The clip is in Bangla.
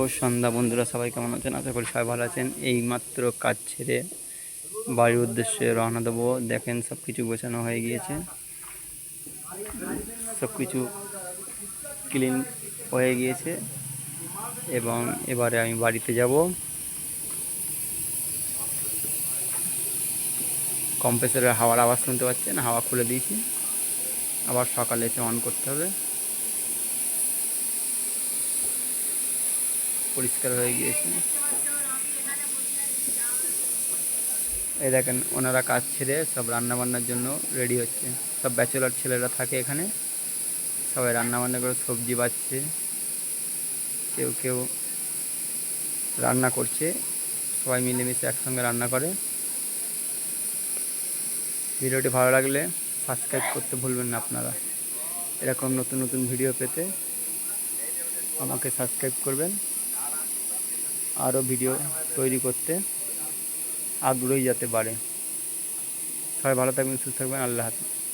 ও সন্ধ্যা বন্ধুরা, সবাই কেমন আছেন? আশা করি সবাই ভালো আছেন। এইমাত্র কাজ ছেড়ে বাড়ির উদ্দেশ্যে রওনা দেবো। দেখেন সব কিছু গোছানো হয়ে গিয়েছে, সব কিছু ক্লিন হয়ে গিয়েছে এবং এবারে আমি বাড়িতে যাব। কম্প্রেসরের হাওয়ার আওয়াজ শুনতে পাচ্ছেন, হাওয়া খুলে দিয়েছি, আবার সকালে এসে অন করতে হবে। পরিষ্কার হয়ে গিয়েছে। এই দেখেন ওনারা কাজ ছেড়ে সব রান্নাবান্নার জন্য রেডি হচ্ছে। সব ব্যাচেলর ছেলেরা থাকে এখানে, সবাই রান্নাবান্না করে সবজি বাছছে, কেউ কেউ রান্না করছে, সবাই মিলেমিশে একসঙ্গে রান্না করে। ভিডিওটি ভালো লাগলে সাবস্ক্রাইব করতে ভুলবেন না আপনারা। এরকম নতুন নতুন ভিডিও পেতে আমাকে সাবস্ক্রাইব করবেন। আরও ভিডিও তৈরি করতে আগ্রহী যাতে বাড়ে। সবাই ভালো থাকবেন, সুস্থ থাকবেন। আল্লাহ হাফেজ।